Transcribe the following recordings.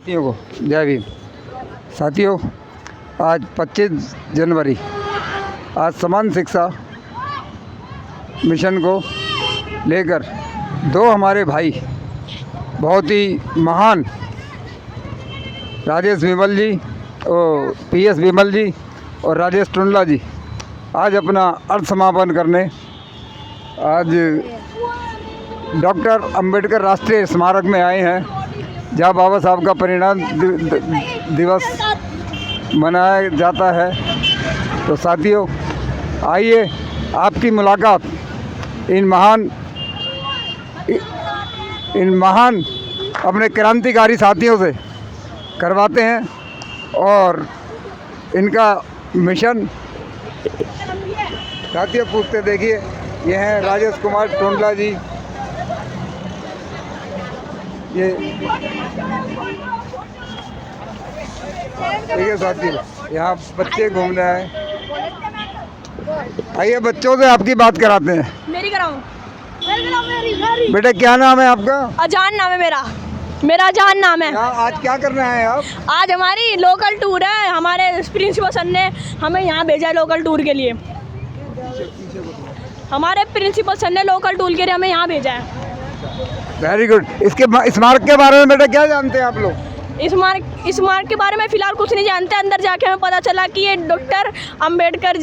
साथियों को जय भीम। साथियों, आज 25 जनवरी आज समान शिक्षा मिशन को लेकर दो हमारे भाई बहुत ही महान राजेश विमल जी और PS विमल जी और राजेश टुंडला जी आज अपना अर्थ समापन करने आज डॉक्टर अंबेडकर राष्ट्रीय स्मारक में आए हैं, जहाँ बाबा साहब का परिनिर्वाण दिवस मनाया जाता है। तो साथियों, आइए आपकी मुलाकात इन महान अपने क्रांतिकारी साथियों से करवाते हैं और इनका मिशन साथियों पूछते। देखिए, ये हैं राजेश कुमार टुंडला जी। ये देखिए साथियों, यहाँ बच्चे घूम रहे हैं। आइए बच्चों से आपकी बात कराते हैं। मेरी कराऊं? मेरी। बेटा क्या नाम है आपका? अजान नाम है मेरा अजान नाम है। आज क्या कर रहे हैं आप? आज हमारी लोकल टूर है। हमारे प्रिंसिपल सर ने हमें यहाँ भेजा है लोकल टूर के लिए। हमारे प्रिंसिपल सर ने लोकल टूर के लिए हमें यहाँ भेजा है। Very good. इसके स्मारक के बारे में बेटा क्या जानते हैं आप लोग? स्मारक के बारे में फिलहाल कुछ नहीं जानते। अंदर जाके हमें पता चला कि ये डॉक्टर अंबेडकर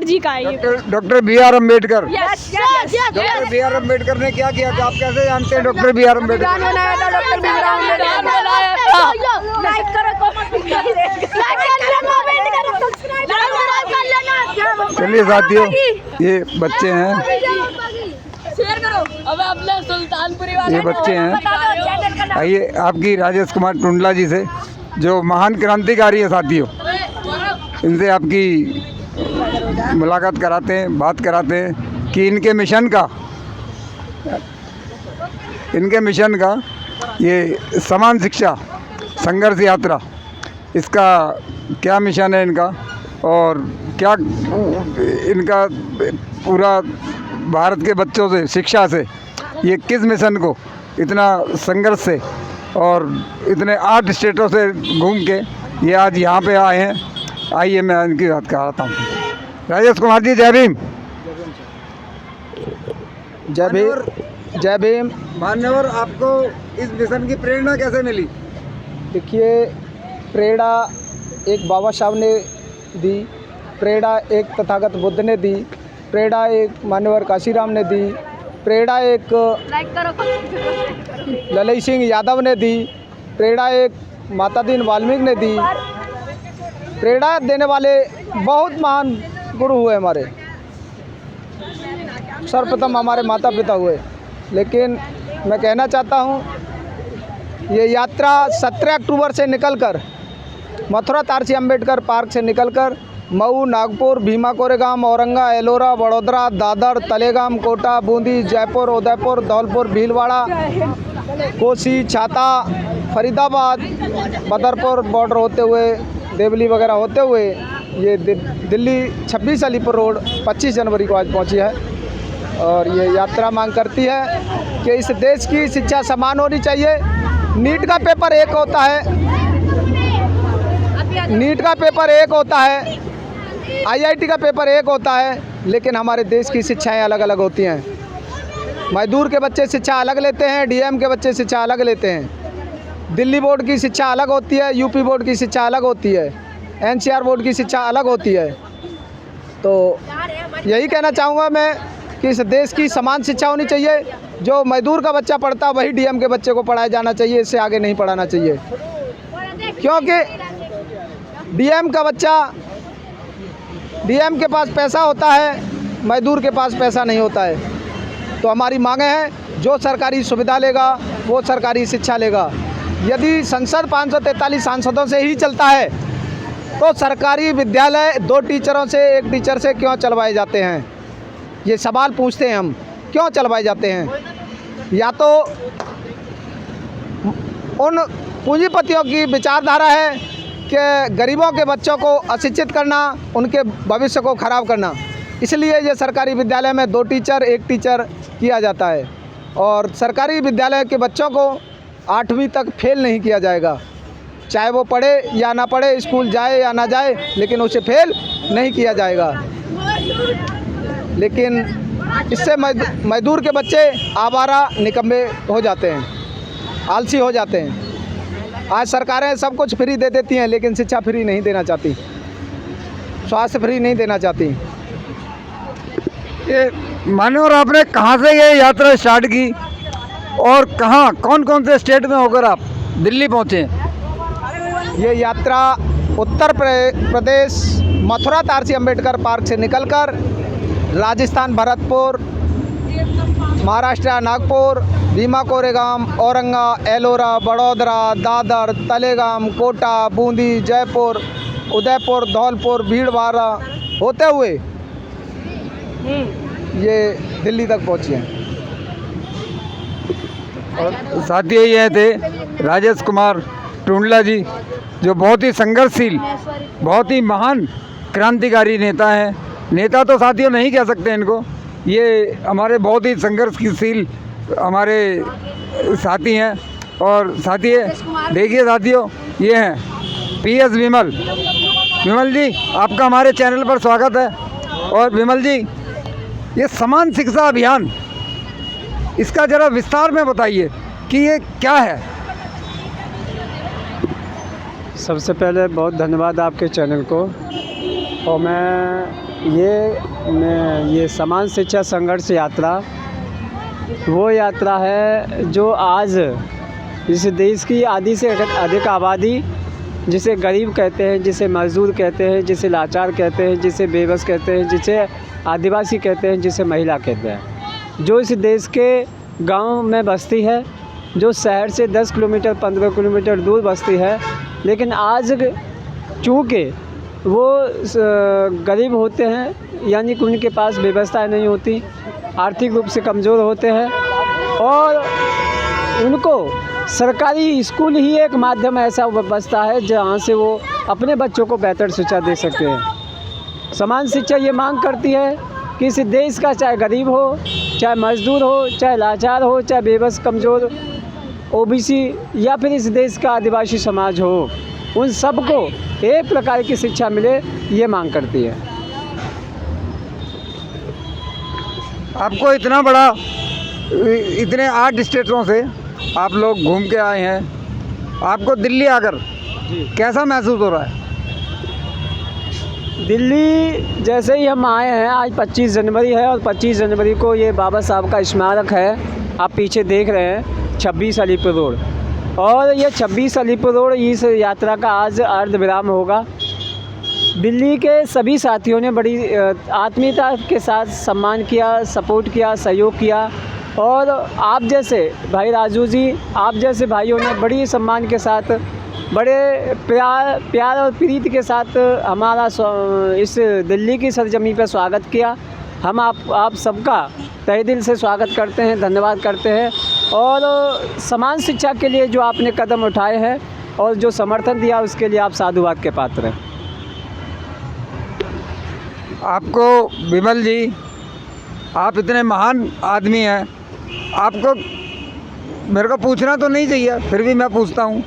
जी का है। Doctor BR Ambedkar. Doctor BR Ambedkar ने क्या किया था? आप कैसे जानते हैं डॉक्टर BR अम्बेडकर? चलिए साथियों, ये बच्चे हैं, अब अपने सुल्तानपुरी वाले ये बच्चे हैं। आइए आपकी राजेश कुमार टुंडला जी से, जो महान क्रांतिकारी है साथियों, इनसे आपकी मुलाकात कराते हैं, बात कराते हैं कि इनके मिशन का ये समान शिक्षा संघर्ष यात्रा, इसका क्या मिशन है इनका और क्या इनका पूरा भारत के बच्चों से शिक्षा से ये किस मिशन को इतना संघर्ष से और इतने 8 स्टेटों से घूम के ये आज यहाँ पे आए हैं। आइए मैं इनकी बात कराता हूँ। राजेश कुमार जी जय भीम। जय भीम। मान्यवर, आपको इस मिशन की प्रेरणा कैसे मिली? देखिए, प्रेरणा एक बाबा साहब ने दी, प्रेरणा एक तथागत बुद्ध ने दी, प्रेरणा एक मान्यवर काशीराम ने दी, प्रेरणा एक ललई सिंह यादव ने दी, प्रेरणा एक माता दीन वाल्मीकि ने दी। प्रेरणा देने वाले बहुत महान गुरु हुए हमारे। सर्वप्रथम हमारे माता पिता हुए। लेकिन मैं कहना चाहता हूँ, ये यात्रा 17 अक्टूबर से निकलकर मथुरा तारसी अम्बेडकर पार्क से निकलकर मऊ, नागपुर, भीमा कोरेगाम, औरंगा, एलोरा, वडोदरा, दादर, तलेगाम, कोटा, बूंदी, जयपुर, उदयपुर, धौलपुर, भीलवाड़ा, कोसी, छाता, फरीदाबाद, बदरपुर बॉर्डर होते हुए देवली वगैरह होते हुए ये दिल्ली 26 अलीपुर रोड 25 जनवरी को आज पहुंची है। और ये यात्रा मांग करती है कि इस देश की शिक्षा समान होनी चाहिए। नीट का पेपर एक होता है, IIT का पेपर एक होता है, लेकिन हमारे देश की शिक्षाएं अलग अलग होती हैं। मजदूर के बच्चे शिक्षा अलग लेते हैं, DM के बच्चे शिक्षा अलग लेते हैं। दिल्ली बोर्ड की शिक्षा अलग होती है, UP बोर्ड की शिक्षा अलग होती है, NCR बोर्ड की शिक्षा अलग होती है। तो यही कहना चाहूँगा मैं कि इस देश की समान शिक्षा होनी चाहिए। जो मजदूर का बच्चा पढ़ता वही DM के बच्चे को पढ़ाया जाना चाहिए, इससे आगे नहीं पढ़ाना चाहिए। क्योंकि DM के पास पैसा होता है, मजदूर के पास पैसा नहीं होता है। तो हमारी मांगें हैं, जो सरकारी सुविधा लेगा वो सरकारी शिक्षा लेगा। यदि संसद 543 सांसदों से ही चलता है तो सरकारी विद्यालय 2 टीचरों से 1 टीचर से क्यों चलवाए जाते हैं? ये सवाल पूछते हैं हम, क्यों चलवाए जाते हैं? या तो उन पूंजीपतियों की विचारधारा है कि गरीबों के बच्चों को अशिक्षित करना, उनके भविष्य को ख़राब करना, इसलिए ये सरकारी विद्यालय में 2 टीचर 1 टीचर किया जाता है। और सरकारी विद्यालय के बच्चों को 8वीं तक फेल नहीं किया जाएगा, चाहे वो पढ़े या ना पढ़े, स्कूल जाए या ना जाए, लेकिन उसे फेल नहीं किया जाएगा। लेकिन इससे मजदूर के बच्चे आवारा निकम्मे हो जाते हैं, आलसी हो जाते हैं। आज सरकारें सब कुछ फ्री दे देती हैं, लेकिन शिक्षा फ्री नहीं देना चाहती, स्वास्थ्य फ्री नहीं देना चाहती। ये मान्यवर, आपने कहाँ से ये यात्रा स्टार्ट की और कहाँ कौन कौन से स्टेट में होकर आप दिल्ली पहुँचे? ये यात्रा उत्तर प्रदेश मथुरा तारसी अंबेडकर पार्क से निकलकर राजस्थान भरतपुर, महाराष्ट्र नागपुर, भीमा कोरेगाम, औरंगा, एलोरा, बड़ौदरा, दादर, तलेगाम, कोटा, बूंदी, जयपुर, उदयपुर, धौलपुर, भीलवाड़ा होते हुए ये दिल्ली तक पहुँची हैं। और साथियों, ये थे राजेश कुमार टुंडला जी, जो बहुत ही संघर्षशील, बहुत ही महान क्रांतिकारी नेता हैं। नेता तो साथियों नहीं कह सकते इनको, ये हमारे बहुत ही संघर्षशील हमारे साथी हैं। और साथी देखिए साथियों, ये हैं PS विमल। विमल जी, आपका हमारे चैनल पर स्वागत है। और विमल जी, ये समान शिक्षा अभियान, इसका ज़रा विस्तार में बताइए कि ये क्या है। सबसे पहले बहुत धन्यवाद आपके चैनल को। और मैं ये समान शिक्षा संघर्ष यात्रा वो यात्रा है जो आज इस देश की आधी से अधिक आबादी, जिसे गरीब कहते हैं, जिसे मजदूर कहते हैं, जिसे लाचार कहते हैं, जिसे बेबस कहते हैं, जिसे आदिवासी कहते हैं, जिसे महिला कहते हैं, जो इस देश के गांव में बसती है, जो शहर से 10 किलोमीटर 15 किलोमीटर दूर बसती है, लेकिन आज चूँकि वो गरीब होते हैं, यानी कि उनके पास व्यवस्था नहीं होती, आर्थिक रूप से कमज़ोर होते हैं, और उनको सरकारी स्कूल ही एक माध्यम ऐसा बचता है जहाँ से वो अपने बच्चों को बेहतर शिक्षा दे सकते हैं। समान शिक्षा ये मांग करती है कि इस देश का चाहे गरीब हो, चाहे मजदूर हो, चाहे लाचार हो, चाहे बेबस कमज़ोर OBC या फिर इस देश का आदिवासी समाज हो, उन सबको एक प्रकार की शिक्षा मिले, ये मांग करती है। आपको इतना बड़ा, इतने 8 स्टेटों से आप लोग घूम के आए हैं, आपको दिल्ली आकर कैसा महसूस हो रहा है? दिल्ली जैसे ही हम आए हैं, आज 25 जनवरी है और 25 जनवरी को ये बाबा साहब का स्मारक है, आप पीछे देख रहे हैं, 26 अलीपुर रोड। और ये 26 अलीपुर रोड, इस यात्रा का आज अर्ध विराम होगा। दिल्ली के सभी साथियों ने बड़ी आत्मीयता के साथ सम्मान किया, सपोर्ट किया, सहयोग किया। और आप जैसे भाई राजू जी, आप जैसे भाइयों ने बड़ी सम्मान के साथ, बड़े प्यार और प्रीति के साथ हमारा इस दिल्ली की सरजमी पर स्वागत किया। हम आप सबका तहे दिल से स्वागत करते हैं, धन्यवाद करते हैं। और समान शिक्षा के लिए जो आपने कदम उठाए हैं और जो समर्थन दिया, उसके लिए आप साधुवाद के पात्र हैं। आपको विमल जी, आप इतने महान आदमी हैं, आपको मेरे को पूछना तो नहीं चाहिए, फिर भी मैं पूछता हूँ,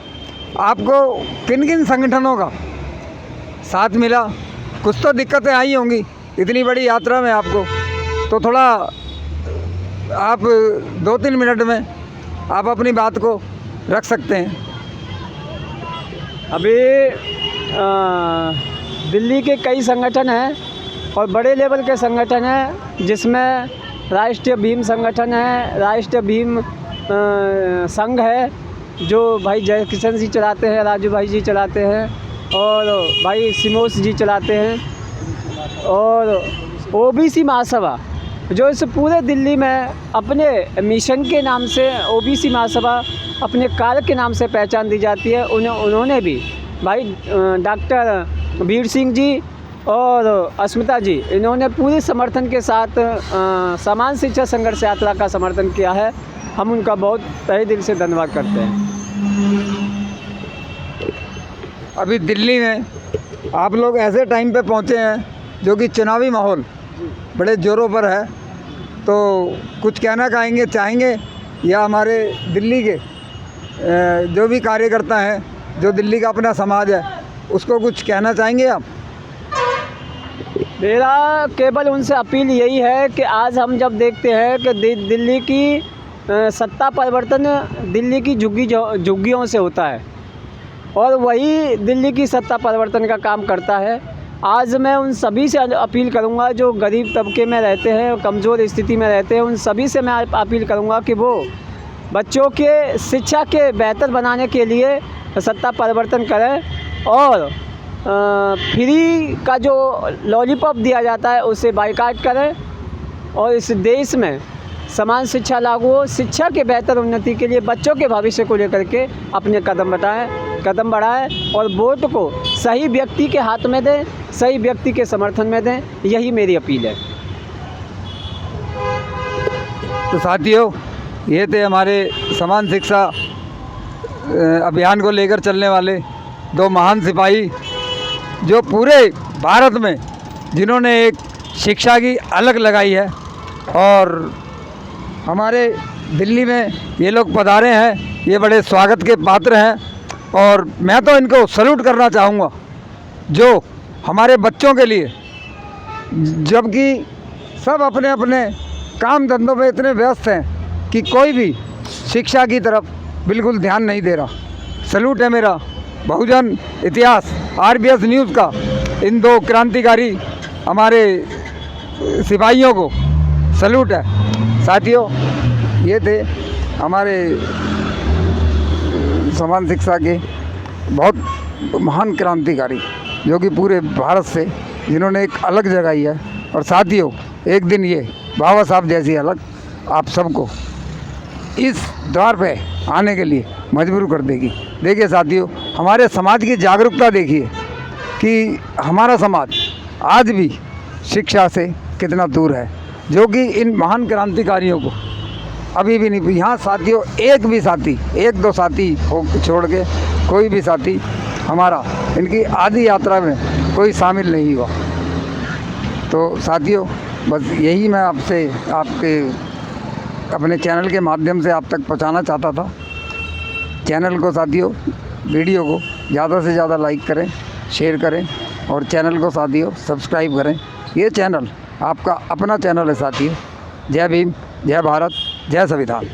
आपको किन किन संगठनों का साथ मिला? कुछ तो दिक्कतें आई होंगी इतनी बड़ी यात्रा में आपको, तो थोड़ा आप 2-3 मिनट में आप अपनी बात को रख सकते हैं। अभी दिल्ली के कई संगठन हैं और बड़े लेवल के संगठन हैं, जिसमें राष्ट्रीय भीम संगठन है, राष्ट्रीय भीम संघ है, जो भाई जय किशन जी चलाते हैं, राजू भाई जी चलाते हैं, और भाई सिमोस जी चलाते हैं। और OBC महासभा, जो इस पूरे दिल्ली में अपने मिशन के नाम से OBC महासभा अपने कार्य के नाम से पहचान दी जाती है, उन्होंने भी भाई डॉक्टर वीर सिंह जी और अस्मिता जी, इन्होंने पूरे समर्थन के साथ समान शिक्षा संघर्ष यात्रा का समर्थन किया है। हम उनका बहुत तहे दिल से धन्यवाद करते हैं। अभी दिल्ली में आप लोग ऐसे टाइम पे पहुँचे हैं जो कि चुनावी माहौल बड़े ज़ोरों पर है, तो कुछ कहना चाहेंगे या हमारे दिल्ली के जो भी कार्यकर्ता हैं, जो दिल्ली का अपना समाज है, उसको कुछ कहना चाहेंगे आप? मेरा केवल उनसे अपील यही है कि आज हम जब देखते हैं कि दिल्ली की सत्ता परिवर्तन दिल्ली की झुग्गियों से होता है और वही दिल्ली की सत्ता परिवर्तन का काम करता है। आज मैं उन सभी से अपील करूंगा जो गरीब तबके में रहते हैं, कमज़ोर स्थिति में रहते हैं, उन सभी से मैं अपील करूंगा कि वो बच्चों के शिक्षा के बेहतर बनाने के लिए सत्ता परिवर्तन करें और फ्री का जो लॉलीपॉप दिया जाता है उसे बाइकाट करें और इस देश में समान शिक्षा लागू हो, शिक्षा के बेहतर उन्नति के लिए बच्चों के भविष्य को लेकर के अपने कदम बढ़ाएं और वोट को सही व्यक्ति के हाथ में दें, सही व्यक्ति के समर्थन में दें। यही मेरी अपील है। तो साथियों, ये थे हमारे समान शिक्षा अभियान को लेकर चलने वाले दो महान सिपाही, जो पूरे भारत में जिन्होंने एक शिक्षा की अलग लगाई है और हमारे दिल्ली में ये लोग पधारे हैं। ये बड़े स्वागत के पात्र हैं और मैं तो इनको सैल्यूट करना चाहूँगा, जो हमारे बच्चों के लिए, जबकि सब अपने अपने काम धंधों में इतने व्यस्त हैं कि कोई भी शिक्षा की तरफ बिल्कुल ध्यान नहीं दे रहा। सैल्यूट है मेरा बहुजन इतिहास RBS न्यूज़ का इन दो क्रांतिकारी हमारे सिपाहियों को सैल्यूट है। साथियों, ये थे हमारे समान शिक्षा के बहुत महान क्रांतिकारी, जो कि पूरे भारत से जिन्होंने एक अलग जगाई है। और साथियों, एक दिन ये बाबा साहब जैसी अलग आप सबको इस द्वार पे आने के लिए मजबूर कर देगी। देखिए साथियों, हमारे समाज की जागरूकता देखिए कि हमारा समाज आज भी शिक्षा से कितना दूर है, जो कि इन महान क्रांतिकारियों को अभी भी नहीं। यहाँ साथियों, एक भी साथी, एक दो साथी हो छोड़ के कोई भी साथी हमारा इनकी आधी यात्रा में कोई शामिल नहीं हुआ। तो साथियों, बस यही मैं आपसे आपके अपने चैनल के माध्यम से आप तक पहुंचाना चाहता था। चैनल को साथियों, वीडियो को ज़्यादा से ज़्यादा लाइक करें, शेयर करें और चैनल को साथियों सब्सक्राइब करें। ये चैनल आपका अपना चैनल है साथियों। जय भीम, जय भारत, जय संविधान।